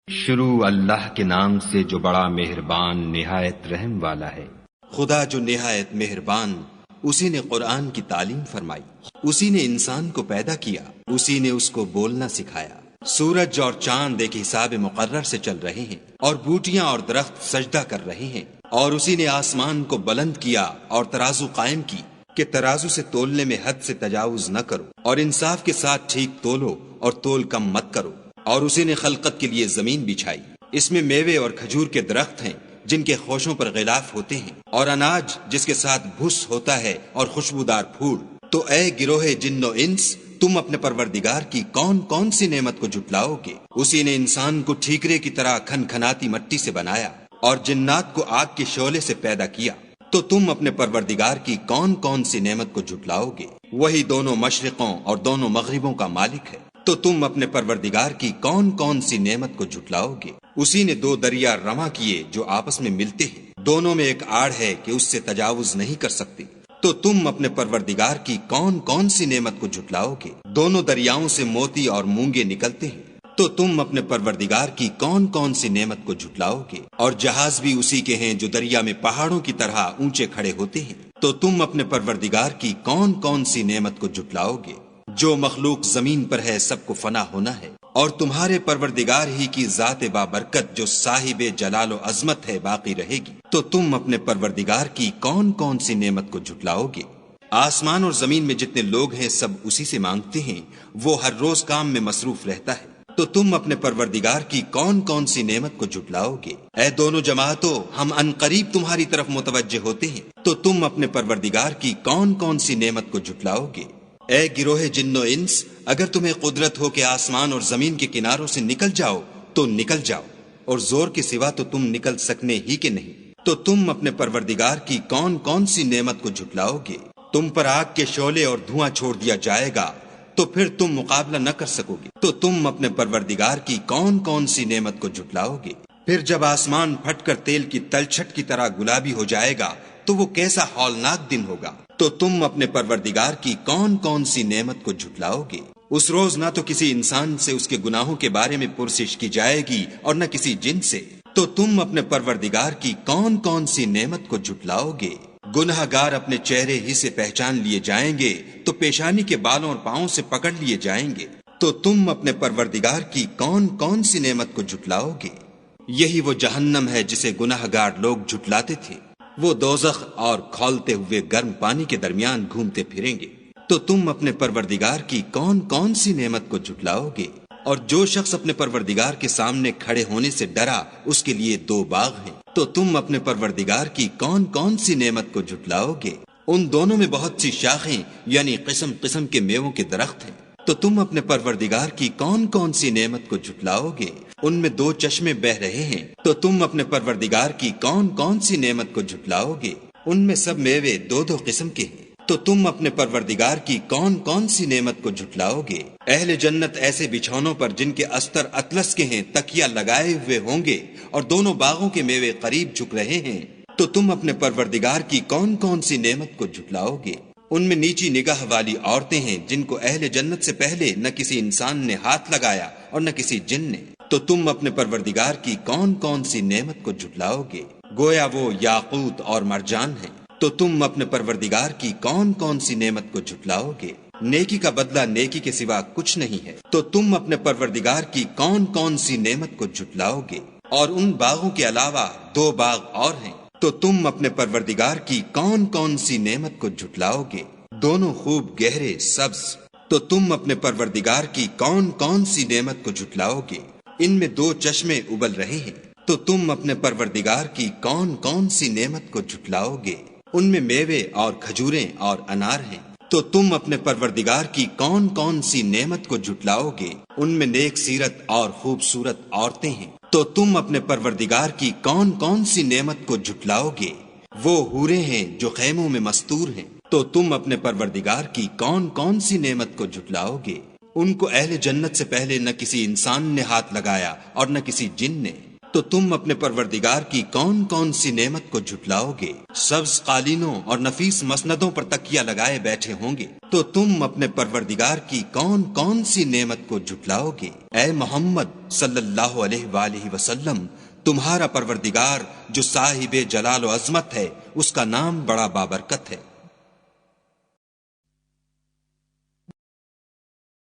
شروع اللہ کے نام سے جو بڑا مہربان نہایت رحم والا ہے۔ خدا جو نہایت مہربان، اسی نے قرآن کی تعلیم فرمائی، اسی نے انسان کو پیدا کیا، اسی نے اس کو بولنا سکھایا۔ سورج اور چاند ایک حساب مقرر سے چل رہے ہیں، اور بوٹیاں اور درخت سجدہ کر رہے ہیں، اور اسی نے آسمان کو بلند کیا اور ترازو قائم کی کہ ترازو سے تولنے میں حد سے تجاوز نہ کرو، اور انصاف کے ساتھ ٹھیک تولو اور تول کم مت کرو۔ اور اسی نے خلقت کے لیے زمین بچھائی، اس میں میوے اور کھجور کے درخت ہیں جن کے خوشوں پر غلاف ہوتے ہیں، اور اناج جس کے ساتھ بھس ہوتا ہے اور خوشبودار پھول۔ تو اے گروہ جن و انس، تم اپنے پروردگار کی کون کون سی نعمت کو جھٹلاؤ گے؟ اسی نے انسان کو ٹھیکرے کی طرح کھن کھناتی مٹی سے بنایا اور جنات کو آگ کے شعلے سے پیدا کیا۔ تو تم اپنے پروردگار کی کون کون سی نعمت کو جھٹلاؤ گے؟ وہی دونوں مشرقوں اور دونوں مغربوں کا مالک ہے۔ تو تم اپنے پروردگار کی کون کون سی نعمت کو جھٹلاؤ گے؟ اسی نے دو دریا رواں کیے جو آپس میں ملتے ہیں، دونوں میں ایک آڑ ہے کہ اس سے تجاوز نہیں کر سکتے۔ تو تم اپنے پروردگار کی کون کون سی نعمت کو جھٹلاؤ گے؟ دونوں دریاؤں سے موتی اور مونگے نکلتے ہیں۔ تو تم اپنے پروردگار کی کون کون سی نعمت کو جھٹلاؤ گے؟ اور جہاز بھی اسی کے ہیں جو دریا میں پہاڑوں کی طرح اونچے کھڑے ہوتے ہیں۔ تو تم اپنے پروردگار کی کون کون سی نعمت کو جھٹلاؤ گے؟ جو مخلوق زمین پر ہے سب کو فنا ہونا ہے، اور تمہارے پروردگار ہی کی ذات بابرکت جو صاحب جلال و عظمت ہے باقی رہے گی۔ تو تم اپنے پروردگار کی کون کون سی نعمت کو جھٹلاؤ گے؟ آسمان اور زمین میں جتنے لوگ ہیں سب اسی سے مانگتے ہیں، وہ ہر روز کام میں مصروف رہتا ہے۔ تو تم اپنے پروردگار کی کون کون سی نعمت کو جھٹلاؤ گے؟ اے دونوں جماعتوں، ہم عنقریب تمہاری طرف متوجہ ہوتے ہیں۔ تو تم اپنے پروردگار کی کون کون سی نعمت کو جھٹلاؤ گے؟ اے گروہ جن و انس، اگر تمہیں قدرت ہو کہ آسمان اور زمین کے کناروں سے نکل جاؤ تو نکل جاؤ، اور زور کے سوا تو تم نکل سکنے ہی کے نہیں۔ تو تم اپنے پروردگار کی کون کون سی نعمت کو جھٹلاؤ گے؟ تم پر آگ کے شعلے اور دھواں چھوڑ دیا جائے گا تو پھر تم مقابلہ نہ کر سکو گے۔ تو تم اپنے پروردگار کی کون کون سی نعمت کو جھٹلاؤ گے؟ پھر جب آسمان پھٹ کر تیل کی تلچھٹ کی طرح گلابی ہو جائے گا تو وہ کیسا ہولناک دن ہوگا۔ تو تم اپنے پروردگار کی کون کون سی نعمت کو جھٹلاؤ گے؟ اس روز نہ تو کسی انسان سے اس کے گناہوں کے بارے میں پرسش کی جائے گی اور نہ کسی جن سے۔ تو تم اپنے پروردگار کی کون کون سی نعمت کو جھٹلاؤ گے؟ گناہ گار اپنے چہرے ہی سے پہچان لیے جائیں گے تو پیشانی کے بالوں اور پاؤں سے پکڑ لیے جائیں گے۔ تو تم اپنے پروردگار کی کون کون سی نعمت کو جھٹلاؤ گے؟ یہی وہ جہنم ہے جسے گناہ گار لوگ جھٹلاتے تھے، وہ دوزخ اور کھولتے ہوئے گرم پانی کے درمیان گھومتے پھریں گے۔ تو تم اپنے پروردگار کی کون کون سی نعمت کو جھٹلاؤ گے؟ اور جو شخص اپنے پروردگار کے سامنے کھڑے ہونے سے ڈرا اس کے لیے دو باغ ہیں۔ تو تم اپنے پروردگار کی کون کون سی نعمت کو جھٹلاؤ گے؟ ان دونوں میں بہت سی شاخیں یعنی قسم قسم کے میووں کے درخت ہیں۔ تو تم اپنے پروردگار کی کون کون سی نعمت کو جھٹلاؤ گے؟ ان میں دو چشمے بہ رہے ہیں۔ تو تم اپنے پروردگار کی کون کون سی نعمت کو جھٹلاؤ گے؟ ان میں سب میوے دو دو قسم کے ہیں۔ تو تم اپنے پروردگار کی کون کون سی نعمت کو جھٹلاؤ گے؟ اہل جنت ایسے بچھونوں پر جن کے استر اطلس کے ہیں تکیا لگائے ہوئے ہوں گے، اور دونوں باغوں کے میوے قریب جھک رہے ہیں۔ تو تم اپنے پروردگار کی کون کون سی نعمت کو جھٹلاؤ گے؟ ان میں نیچی نگاہ والی عورتیں ہیں جن کو اہل جنت سے پہلے نہ کسی انسان نے ہاتھ لگایا اور نہ کسی جن نے۔ تو تم اپنے پروردگار کی کون کون سی نعمت کو جھٹلاؤ گے؟ گویا وہ یاقوت اور مرجان ہیں۔ تو تم اپنے پروردگار کی کون کون سی نعمت کو جھٹلاؤ گے؟ نیکی کا بدلہ نیکی کے سوا کچھ نہیں ہے۔ تو تم اپنے پروردگار کی کون کون سی نعمت کو جھٹلاؤ گے؟ اور ان باغوں کے علاوہ دو باغ اور ہیں۔ تو تم اپنے پروردگار کی کون کون سی نعمت کو جھٹلاؤ گے؟ دونوں خوب گہرے سبز۔ تو تم اپنے پروردگار کی کون کون سی نعمت کو جھٹلاؤ گے؟ ان میں دو چشمے ابل رہے ہیں۔ تو تم اپنے پروردگار کی کون کون سی نعمت کو جھٹلاؤ گے؟ ان میں میوے اور کھجوریں اور انار ہیں۔ تو تم اپنے پروردگار کی کون کون سی نعمت کو جھٹلاؤ گے؟ ان میں نیک سیرت اور خوبصورت عورتیں ہیں۔ تو تم اپنے پروردگار کی کون کون سی نعمت کو جھٹلاؤ گے؟ وہ حوریں ہیں جو خیموں میں مستور ہیں۔ تو تم اپنے پروردگار کی کون کون سی نعمت کو جھٹلاؤ گے؟ ان کو اہل جنت سے پہلے نہ کسی انسان نے ہاتھ لگایا اور نہ کسی جن نے۔ تو تم اپنے پروردگار کی کون کون سی نعمت کو جھٹلاؤ گے؟ سبز قالینوں اور نفیس مسندوں پر تکیہ لگائے بیٹھے ہوں گے، تو تم اپنے پروردگار کی کون کون سی نعمت کو جھٹلاؤ گے؟ اے محمد صلی اللہ علیہ وآلہ وسلم، تمہارا پروردگار جو صاحب جلال و عظمت ہے، اس کا نام بڑا بابرکت ہے۔